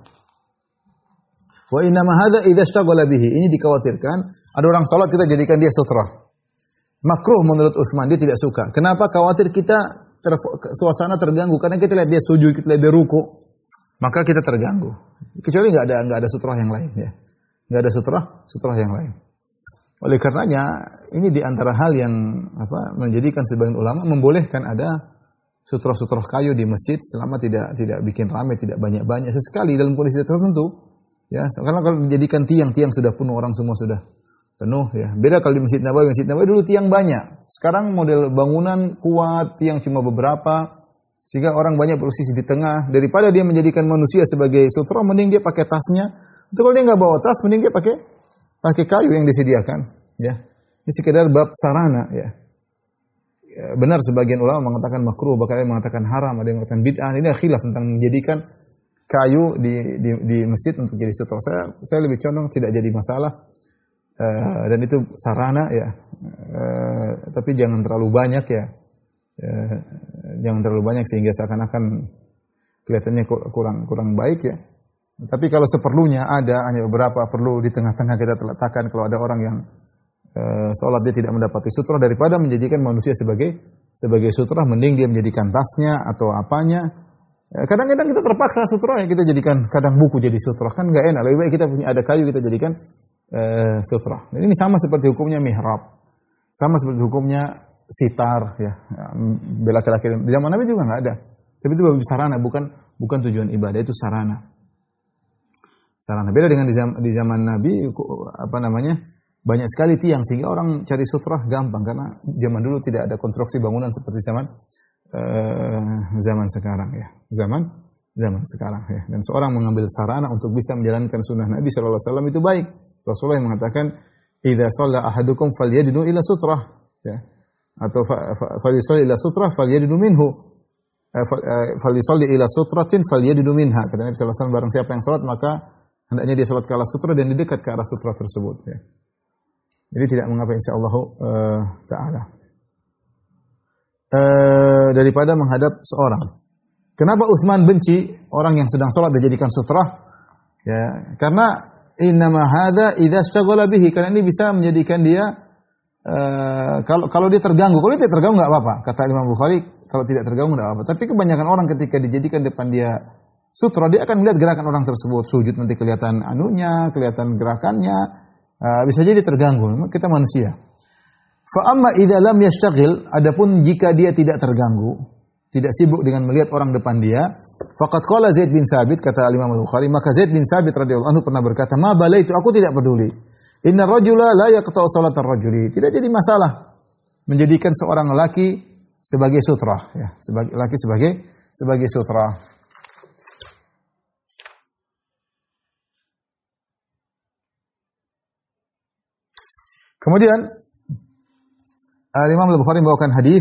Wa inna ma hadza idza ishtaghala bihi. Ini dikhawatirkan ada orang salat kita jadikan dia sutrah. Makruh menurut Utsman, dia tidak suka. Kenapa? Khawatir kita suasana terganggu karena kita lihat dia sujud, kita lihat dia ruku, maka kita terganggu. Kecuali enggak ada sutrah yang lain ya. Enggak ada sutrah yang lain. Oleh karenanya ini di antara hal yang menjadikan sebagian ulama membolehkan ada sutrah-sutrah kayu di masjid selama tidak bikin ramai, tidak banyak-banyak, sesekali dalam kondisi tertentu. Ya, karena kalau dijadikan tiang sudah penuh, orang semua sudah penuh ya. Beda kalau di Masjid Nabawi dulu tiang banyak. Sekarang model bangunan kuat, tiang cuma beberapa sehingga orang banyak posisi di tengah. Daripada dia menjadikan manusia sebagai sutra, mending dia pakai tasnya. Itu kalau dia enggak bawa tas, mending dia pakai kayu yang disediakan ya. Ini sekedar bab sarana ya. Benar sebagian ulama mengatakan makruh, bahkan ada yang mengatakan haram, ada yang mengatakan bid'ah. Ini khilaf tentang menjadikan kayu di masjid untuk jadi sutra. Saya lebih condong tidak jadi masalah dan itu sarana ya, tapi jangan terlalu banyak ya, jangan terlalu banyak sehingga seakan-akan kelihatannya kurang baik ya. Tapi kalau seperlunya ada hanya beberapa perlu di tengah-tengah kita letakkan kalau ada orang yang sholat dia tidak mendapati sutra, daripada menjadikan manusia sebagai sutra, mending dia menjadikan tasnya atau apanya. Kadang-kadang kita terpaksa sutra ya, kita jadikan kadang buku jadi sutra, kan nggak enak. Lebih baik kita punya ada kayu kita jadikan sutra. Dan ini sama seperti hukumnya mihrab, sama seperti hukumnya sitar ya. Bela laki-laki di zaman Nabi juga nggak ada. Tapi itu sarana, bukan tujuan ibadah, itu sarana. Sarana beda dengan di zaman Nabi banyak sekali tiang sehingga orang cari sutra gampang karena zaman dulu tidak ada konstruksi bangunan seperti zaman sekarang ya. Zaman sekarang ya. Dan seorang mengambil sarana untuk bisa menjalankan sunnah Nabi sallallahu alaihi wasallam itu baik. Rasulullah yang mengatakan, "Idza shalla ahadukum falyadnu ila sutrah." Ya. Atau falyusalli ila sutrah falyadnu minhu. Falyusalli ila sutratin falyadnu minha. Kata Nabi sallallahu alaihi wasallam, barang siapa yang salat maka hendaknya dia salat ke arah sutra dan dekat ke arah sutra tersebut ya. Jadi tidak mengapa insyaallah taala. Daripada menghadap seorang. Kenapa Utsman benci orang yang sedang sholat dijadikan sutra? Ya, karena innama hadza idza ishtaghala bihi, karena ini bisa menjadikan dia kalau dia terganggu. Kalau dia terganggu enggak apa-apa. Kata Imam Bukhari, kalau tidak terganggu enggak apa-apa. Tapi kebanyakan orang ketika dijadikan depan dia sutra, dia akan melihat gerakan orang tersebut. Sujud nanti kelihatan anunya, kelihatan gerakannya. Bisa jadi terganggu. Kita manusia. Fa amma idza lam yashtaghil, adapun jika dia tidak terganggu, tidak sibuk dengan melihat orang depan dia, faqad qala Zaid bin Thabit, kata Imam Al-Bukhari, maka Zaid bin Thabit radhiyallahu anhu pernah berkata, "Ma balaitu, aku tidak peduli. Inna rajula la yaqta'u salatar rajuli." Tidak jadi masalah menjadikan seorang lelaki sebagai sutra, ya, sebagai laki sebagai sutra. Kemudian Imam Al-Bukhari membawakan hadis,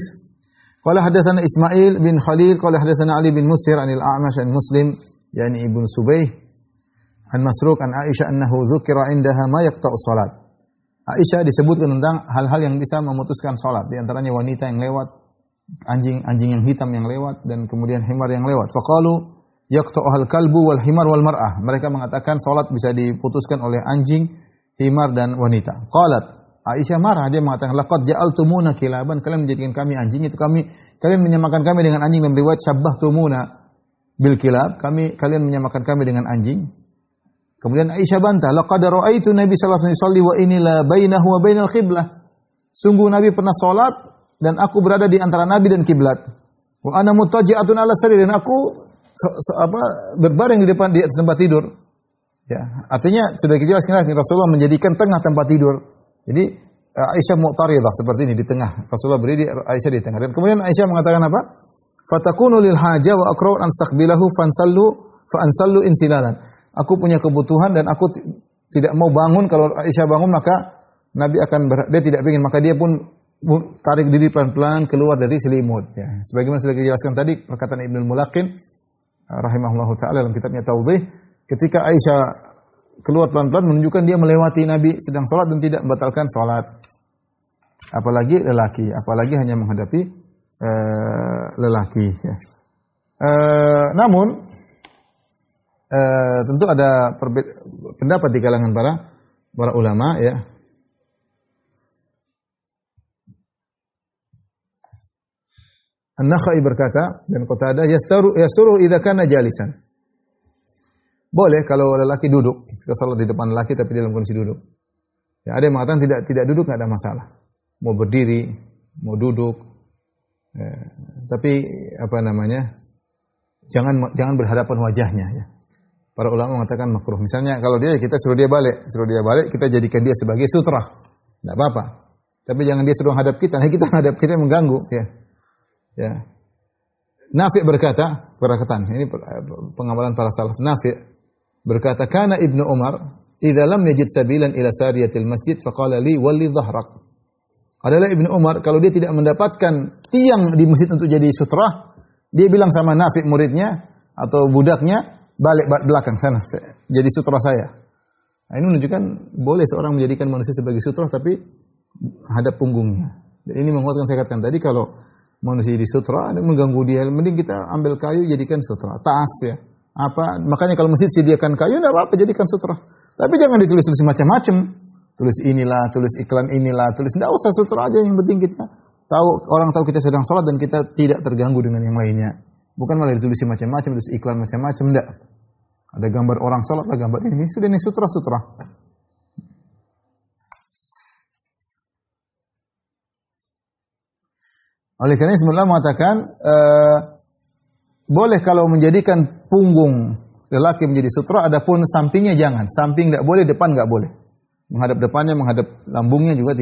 qala hadatsana Ismail bin Khalil qala hadatsana Ali bin Musir anil A'mash an Muslim yani Ibnu Subayh an Masruq an Aisyah annahu dzukira indaha ma yaqta'u salat. Aisyah disebutkan tentang hal-hal yang bisa memutuskan salat, di antaranya wanita yang lewat, anjing yang hitam yang lewat, dan kemudian himar yang lewat. Faqalu yaqta'uhal kalbu wal himar wal mar'ah. Mereka mengatakan salat bisa diputuskan oleh anjing, himar dan wanita. Qalat, Aisyah marah, dia mengatakan, laqad ja'altumuna kilaban, kalian menjadikan kami anjing, itu kalian menyamakan kami dengan anjing, dan riwayat syabbahtumuna bil kilab, kalian menyamakan kami dengan anjing. Kemudian Aisyah bantah, laqad ra'aitu Nabi sallallahu alaihi wasallam wa inni la bainahu wa bainal qiblah. Sungguh Nabi pernah salat dan aku berada di antara Nabi dan kiblat. Wa ana muttaji'atun ala sarir, dan aku berbaring di atas tempat tidur. Ya, artinya sudah kita jelaskan Rasulullah menjadikan tengah tempat tidur. Jadi Aisyah mu'taridah seperti ini di tengah. Rasulullah berdiri, Aisyah di tengah. Dan kemudian Aisyah mengatakan apa? Fatakunu lil haja wa aqra'u an astaqbilahu fa ansallu insilalan. Aku punya kebutuhan dan aku tidak mau bangun. Kalau Aisyah bangun maka Nabi akan dia tidak ingin, maka dia pun tarik diri pelan-pelan keluar dari selimut, ya. Sebagaimana sudah dijelaskan tadi perkataan Ibnu Mulaqin rahimahullahu taala dalam kitabnya Tawdih, ketika Aisyah keluar pelan-pelan menunjukkan dia melewati Nabi sedang salat dan tidak membatalkan salat. Apalagi lelaki, apalagi hanya menghadapi lelaki, ya. Namun tentu ada pendapat di kalangan para ulama, ya. An-Nakhai berkata dan Qatadah, yasturu idza kana jalisan. Boleh kalau lelaki duduk, kita salat di depan lelaki tapi dalam kondisi duduk. Ya, ada yang mengatakan tidak duduk enggak ada masalah. Mau berdiri, mau duduk. Ya, tapi jangan berhadapan wajahnya, ya. Para ulama mengatakan makruh. Misalnya kalau kita suruh dia balik, kita jadikan dia sebagai sutra. Enggak apa-apa. Tapi jangan dia suruh hadap kita, kita hadap kita mengganggu, ya. Ya. Nafi' berkata, ini pengamalan para salaf. Nafi' berkata, kana Ibnu Umar idza lam yajid sabilan ila sariyatil masjid faqala li walli dhahrak. Adalah Ibnu Umar kalau dia tidak mendapatkan tiang di masjid untuk jadi sutra, dia bilang sama Nafi' muridnya atau budaknya, balik belakang sana, jadi sutra saya. Nah, ini menunjukkan boleh seorang menjadikan manusia sebagai sutra tapi hadap punggungnya. Dan ini menguatkan saya katakan tadi, kalau manusia di sutra ada mengganggu dia, mending kita ambil kayu jadikan sutra, tas, ya. Makanya kalau masjid sediakan kayu, enggak apa-apa jadikan sutra. Tapi jangan ditulis-tulis macam-macam. Tulis inilah, tulis iklan inilah, enggak usah, sutra aja, yang penting kita orang tahu kita sedang sholat dan kita tidak terganggu dengan yang lainnya. Bukan malah ditulis macam-macam, tulis iklan macam-macam, enggak. Ada gambar orang sholat, ada gambar ini, sudah ini sutra-sutra. Oleh karena sebenarnya mengatakan boleh kalau menjadikan punggung lelaki menjadi sutra, adapun sampingnya jangan. Samping tidak boleh, depan enggak boleh. Menghadap depannya, menghadap lambungnya juga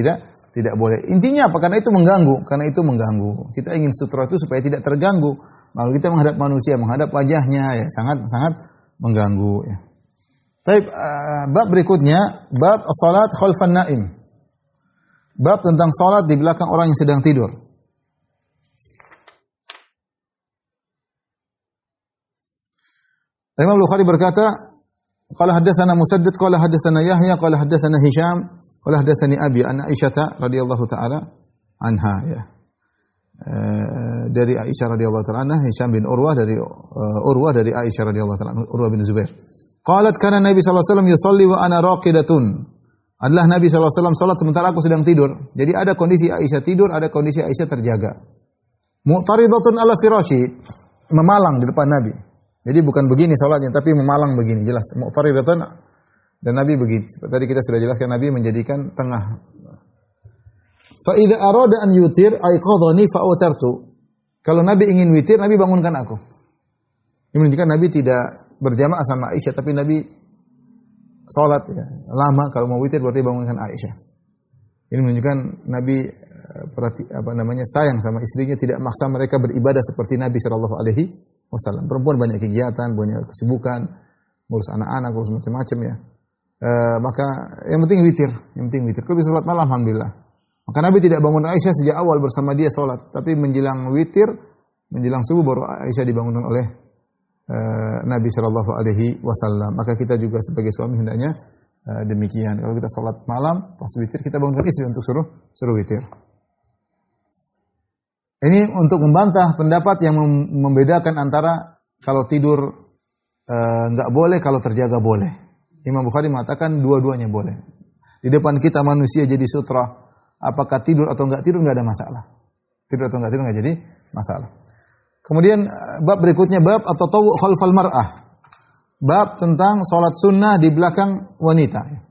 tidak boleh. Intinya apa? Karena itu mengganggu. Kita ingin sutra itu supaya tidak terganggu. Kalau kita menghadap manusia, menghadap wajahnya, ya sangat mengganggu, ya. Baik, bab berikutnya, bab salat khalfan naim. Bab tentang salat di belakang orang yang sedang tidur. Imam Bukhari berkata, qala haddatsana Musaddad qala haddatsana Yahya qala haddatsana Hisham qala haddatsani Abi an Aisyah radhiyallahu taala anha, ya. Dari Aisyah radhiyallahu taala anha, Hisham bin Urwah dari Aisyah radhiyallahu taala, Urwah bin Zubair. Qalat kana Nabi sallallahu alaihi wasallam yusalli wa ana raqidatun. Adalah Nabi sallallahu alaihi wasallam salat sementara aku sedang tidur. Jadi ada kondisi Aisyah tidur, ada kondisi Aisyah terjaga. Mu'taridatun ala firashi, memalang di depan Nabi. Jadi bukan begini salatnya, tapi memalang begini, jelas. Mu'taridatun, dan Nabi begini. Seperti tadi kita sudah jelaskan, Nabi menjadikan tengah Fa idza arada an yutir aiqadhani fa autartu. Kalau Nabi ingin witir, Nabi bangunkan aku. Ini menunjukkan Nabi tidak berjamaah sama Aisyah, tapi Nabi salat ya, lama. Kalau mau witir berarti bangunkan Aisyah. Ini menunjukkan Nabi sayang sama istrinya, tidak maksa mereka beribadah seperti Nabi sallallahu alaihi wasallam. Perempuan banyak kegiatan, banyak kesibukan, ngurus anak-anak, ngurus macam-macam ya. Maka yang penting witir. Kalau bisa salat malam alhamdulillah. Maka Nabi tidak bangun Aisyah sejak awal bersama dia salat, tapi menjelang witir, menjelang subuh baru Aisyah dibangunkan oleh Nabi sallallahu alaihi wasallam. Maka kita juga sebagai suami hendaknya demikian. Kalau kita salat malam, pas witir kita bangunkan istri untuk suruh witir. Ini untuk membantah pendapat yang membedakan antara kalau tidur enggak boleh, kalau terjaga boleh. Imam Bukhari mengatakan dua-duanya boleh. Di depan kita manusia jadi sutra, apakah tidur atau enggak tidur enggak ada masalah. Tidur atau enggak tidur enggak jadi masalah. Kemudian bab berikutnya bab at-tatawwu khalfal mar'ah. Bab tentang salat sunnah di belakang wanita.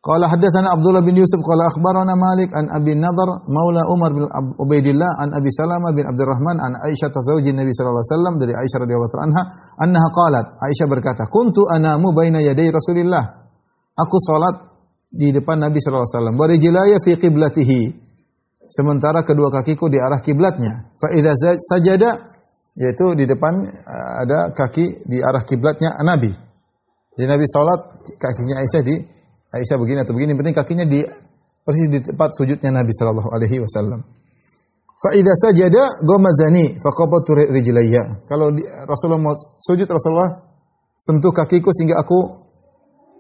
Qala haddatsana Abdullah bin Yusuf qala akhbarana Malik an Abi Nadhr maula Umar bin Ubaidillah an Abi Salamah bin Abdurrahman an Aisyah zaujin Nabi sallallahu alaihi wasallam dari Aisyah radhiyallahu anha annaha qalat Aisyah berkata kuntu anamu baina yaday Rasulillah. Aku salat di depan Nabi sallallahu alaihi wasallam wa rijlaya fi qiblatihi. Sementara kedua kakiku di arah kiblatnya. Fa idza sajada, yaitu di depan ada kaki di arah kiblatnya Nabi. Jadi Nabi salat kakinya Aisyah begini atau begini, penting kakinya persis di tempat sujudnya Nabi sallallahu alaihi wasallam. Fa idza sajada ghamazani fa qabatu rijlayya. Kalau Rasulullah mau sujud, Rasulullah sentuh kakiku sehingga aku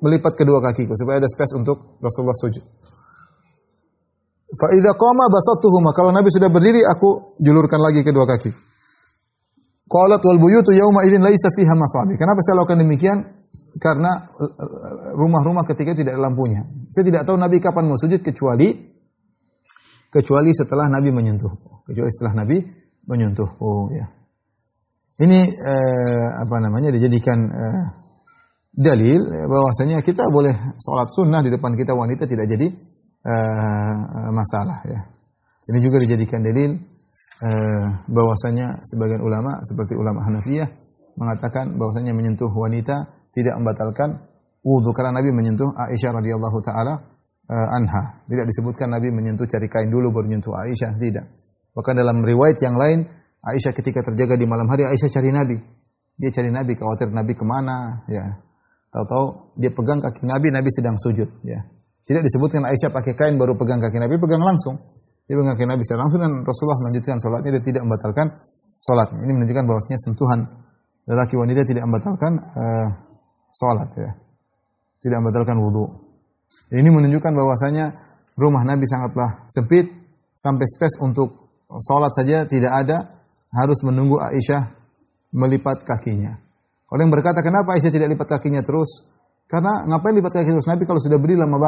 melipat kedua kakiku supaya ada space untuk Rasulullah sujud. Fa idza qama basattuhuma. Kalau Nabi sudah berdiri, aku julurkan lagi kedua kaki. Qalat wal buyutu yauma idzin laisa fiha masabi. Kenapa saya lakukan demikian? Karena rumah-rumah ketika tidak ada lampunya. Saya tidak tahu Nabi kapan mau sujud kecuali setelah Nabi menyentuh. Ya. Ini dijadikan dalil bahwasanya kita boleh salat sunnah di depan kita wanita tidak jadi masalah ya. Ini juga dijadikan dalil bahwasanya sebagian ulama seperti ulama Hanafiyah mengatakan bahwasanya menyentuh wanita tidak membatalkan wudu karena Nabi menyentuh Aisyah radhiyallahu taala anha. Tidak disebutkan Nabi menyentuh cari kain dulu baru menyentuh Aisyah, tidak. Bahkan dalam riwayat yang lain Aisyah ketika terjaga di malam hari Aisyah cari Nabi. Dia cari Nabi, khawatir Nabi kemana ya. Tahu-tahu dia pegang kaki Nabi, Nabi sedang sujud ya. Tidak disebutkan Aisyah pakai kain baru pegang kaki Nabi, pegang langsung. Dia pegang kaki Nabi secara langsung dan Rasulullah melanjutkan salatnya, dia tidak membatalkan salatnya. Ini menunjukkan bahwasanya sentuhan lelaki wanita tidak membatalkan salat ya. Tidak membatalkan wudu. Ini menunjukkan bahwasanya rumah Nabi sangatlah sempit sampai space untuk salat saja tidak ada, harus menunggu Aisyah melipat kakinya. Orang yang berkata kenapa Aisyah tidak lipat kakinya terus? Karena ngapain lipat kaki terus? Nabi kalau sudah berdiri lama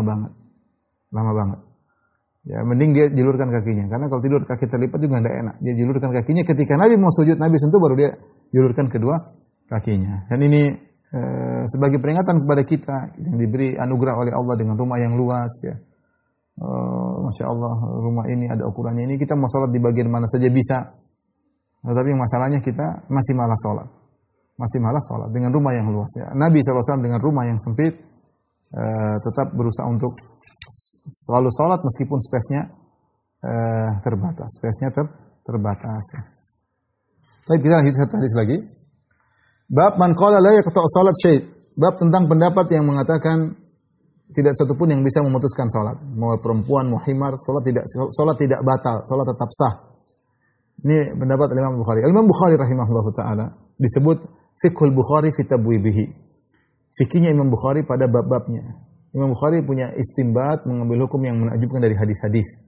banget. Lama banget. Ya, mending dia julurkan kakinya. Karena kalau tidur kaki terlipat juga tidak enak. Dia julurkan kakinya ketika Nabi mau sujud, Nabi sentuh baru dia julurkan kedua kakinya. Dan ini sebagai peringatan kepada kita yang diberi anugerah oleh Allah dengan rumah yang luas ya. Masya Allah, rumah ini ada ukurannya ini, kita mau sholat di bagian mana saja bisa. Tetapi masalahnya kita masih malas sholat dengan rumah yang luas ya. Nabi SAW dengan rumah yang sempit tetap berusaha untuk selalu sholat meskipun space-nya terbatas. Ya. Tapi kita lanjut satu hadis lagi. Bab man qala la yaqta' salat syai'. Bab tentang pendapat yang mengatakan tidak satu pun yang bisa memutuskan salat. Mau perempuan, mau himar, salat tidak batal, salat tetap sah. Ini pendapat Imam Bukhari. Imam Bukhari rahimahullahu taala disebut fiqhul Bukhari fi tabwibihi. Fikihnya Imam Bukhari pada bab-babnya. Imam Bukhari punya istinbat, mengambil hukum yang menakjubkan dari hadis-hadis.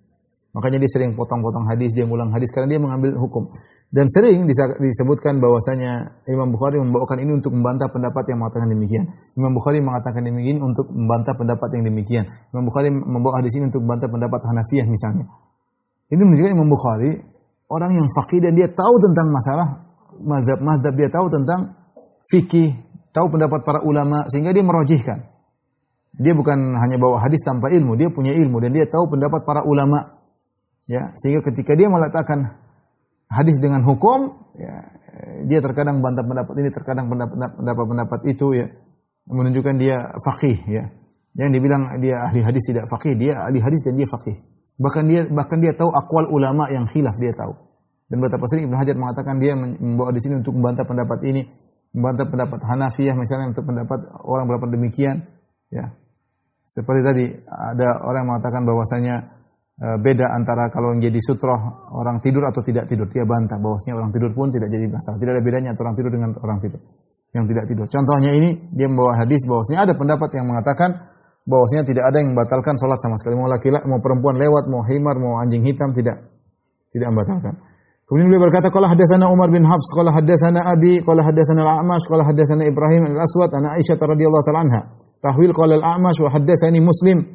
Makanya dia sering potong-potong hadis, dia ngulang hadis karena dia mengambil hukum. Dan sering disebutkan bahwasanya Imam Bukhari membawakan ini untuk membantah pendapat yang mengatakan demikian. Imam Bukhari mengatakan demikian untuk membantah pendapat yang demikian. Imam Bukhari membawa hadis ini untuk membantah pendapat Hanafiyah misalnya. Ini menunjukkan Imam Bukhari orang yang faqih dan dia tahu tentang masalah mazhab, dia tahu tentang fikih, tahu pendapat para ulama sehingga dia merojihkan. Dia bukan hanya bawa hadis tanpa ilmu, dia punya ilmu dan dia tahu pendapat para ulama. Ya, sehingga ketika dia meletakkan hadis dengan hukum, ya, dia terkadang bantah pendapat ini, terkadang pendapat itu, ya, menunjukkan dia faqih, ya. Yang dibilang dia ahli hadis tidak faqih, dia ahli hadis dan dia faqih. Bahkan dia tahu aqwal ulama yang khilaf, dia tahu. Dan betapa sering Ibnu Hajar mengatakan dia membawa di sini untuk membantah pendapat ini, membantah pendapat Hanafiyah misalnya, untuk pendapat orang berpendapat demikian, ya. Seperti tadi ada orang yang mengatakan bahwasanya beda antara kalau menjadi sutroh orang tidur atau tidak tidur. Dia bantah bahwasanya orang tidur pun tidak jadi masalah. Tidak ada bedanya antara orang tidur dengan orang tidur yang tidak tidur. Contohnya ini, dia membawa hadis bahwasanya ada pendapat yang mengatakan bahwasanya tidak ada yang membatalkan salat sama sekali. Mau laki-laki, mau perempuan lewat, mau himar, mau anjing hitam, tidak membatalkan. Kemudian beliau berkata, qala hadatsana Umar bin Hafs, qala hadatsana Abi, qala hadatsana Al-A'mash, qala hadatsana Ibrahim Al-Aswad an Aisyah radhiyallahu ta'ala anha. Tahwil qala Al-A'mash wa hadatsani Muslim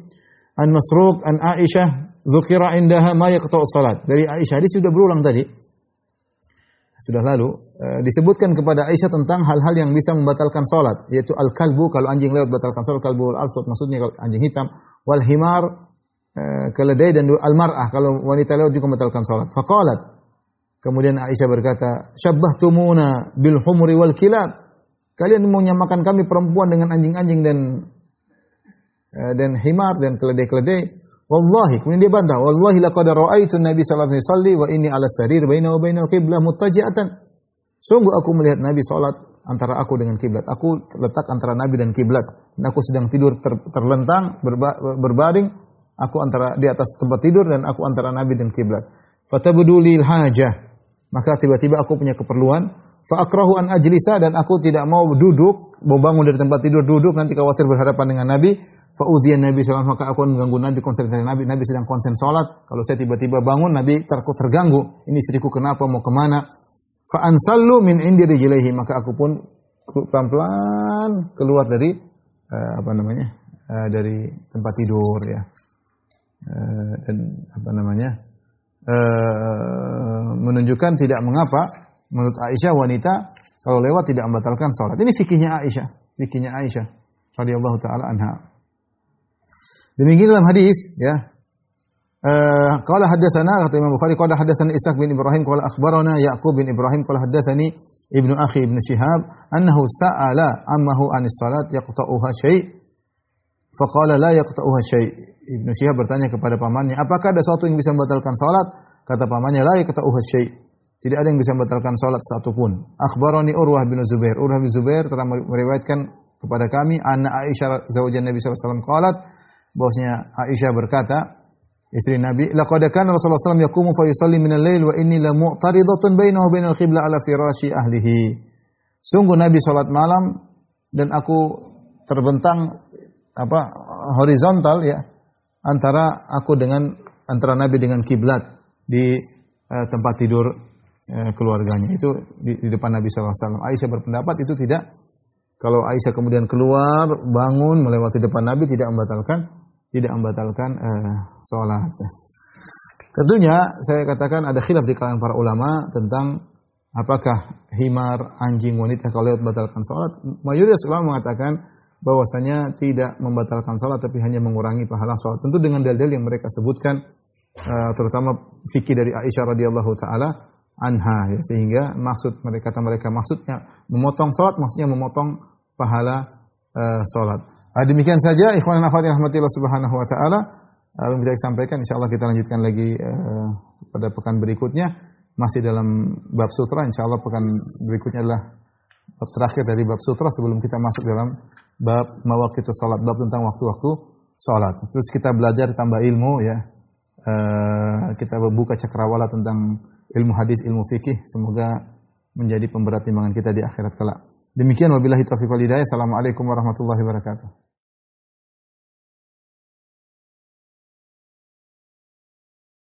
an Masruq an Aisyah dzukira indaha ma yaqta'u salat. Dari Aisyah, ini sudah berulang tadi. Sudah lalu disebutkan kepada Aisyah tentang hal-hal yang bisa membatalkan salat, yaitu al-kalbu, kalau anjing lewat batalkan salat, kalbu al-aswad maksudnya kalau anjing hitam, wal himar, keledai, dan al-mar'ah kalau wanita lewat juga membatalkan salat. Faqalat, kemudian Aisyah berkata, syabbahtumuna bil humri wal kilab. Kalian mau menyamakan kami perempuan dengan anjing-anjing dan himar dan keledai-keledai. Wallahi, kemudian dia bantah, wallahi laqad ra'aitu Nabi sallallahu alaihi wasallam wa inni ala sarir baina wa bainal qiblah muttaji'atan. Sungguh aku melihat Nabi salat antara aku dengan kiblat. Aku letak antara Nabi dan kiblat. Dan aku sedang tidur terlentang berbaring. Aku antara di atas tempat tidur dan aku antara Nabi dan kiblat. Fatabdulil hajah. Maka tiba-tiba aku punya keperluan. Fa akrahu an ajlisa, dan aku tidak mau duduk, mau bangun dari tempat tidur duduk nanti khawatir berhadapan dengan Nabi. Fa'udhiyan Nabi sallallahu alaihi wasallam, maka aku mengganggu Nabi, konsentrasi Nabi. Nabi sedang konsen salat. Kalau saya tiba-tiba bangun, Nabi terganggu. Ini istriku kenapa, mau kemana? Fa'ansallu min indi rijlaihi, maka aku pun pelan-pelan keluar dari dari tempat tidur, ya. Dan menunjukkan tidak mengapa menurut Aisyah wanita kalau lewat tidak membatalkan salat. Ini fikihnya Aisyah radhiyallahu taala anha. Demikian dalam hadis, ya. Qala haddatsana, kata Imam Bukhari, qala haddatsana Ishaq bin Ibrahim, qala akhbarana Ya'qub bin Ibrahim, qala haddatsani Ibnu Akhi Ibnu Shihab annahu sa'ala ammahu anis salat yaqta'uha syai'. Faqala la yaqta'uha syai'. Ibnu Shihab bertanya kepada pamannya, apakah ada sesuatu yang bisa membatalkan salat? Kata pamannya, la yaqta'uha syai'. Tidak ada yang bisa membatalkan salat satu pun. Akhbarani Urwah bin Zubair. Urwah bin Zubair telah meriwayatkan kepada kami, anna Aisyah zaujan Nabi sallallahu alaihi wasallam qalat, bahwasanya Aisyah berkata, istri Nabi, laqad kana Rasulullah sallallahu alaihi wasallam yaqumu fa yusalli min al-lail wa inni la mu'taridatun bainahu wa bainal qiblah ala firashi ahlihi. Sungguh Nabi salat malam dan aku terbentang horizontal, ya, antara Nabi dengan kiblat di tempat tidur keluarganya. Itu di depan Nabi sallallahu alaihi wasallam. Aisyah berpendapat itu tidak. Kalau Aisyah kemudian keluar, bangun, melewati depan Nabi, tidak membatalkan sholat. Tentunya saya katakan ada khilaf di kalangan para ulama tentang apakah himar, anjing, wanita kalau lewat membatalkan sholat. Mayoritas ulama mengatakan bahwasanya tidak membatalkan sholat, tapi hanya mengurangi pahala sholat. Tentu dengan dalil yang mereka sebutkan, terutama fikih dari Aisyah radhiyallahu taala anha, ya, sehingga mereka maksudnya memotong sholat, maksudnya memotong pahala sholat. Demikian saja ikhwan dan akhwat yang rahmatillah subhanahu wa ta'ala yang bisa disampaikan. InsyaAllah kita lanjutkan lagi pada pekan berikutnya, masih dalam bab sutra. InsyaAllah pekan berikutnya adalah bab terakhir dari bab sutra sebelum kita masuk dalam bab mawaqitus salat, bab tentang waktu-waktu salat. Terus kita belajar tambah ilmu, ya. Kita membuka cakrawala tentang ilmu hadis, ilmu fikih, semoga menjadi pemberat timbangan kita di akhirat kelak. Demikian wabillahi taufiq wal hidayah. Assalamualaikum warahmatullahi wabarakatuh.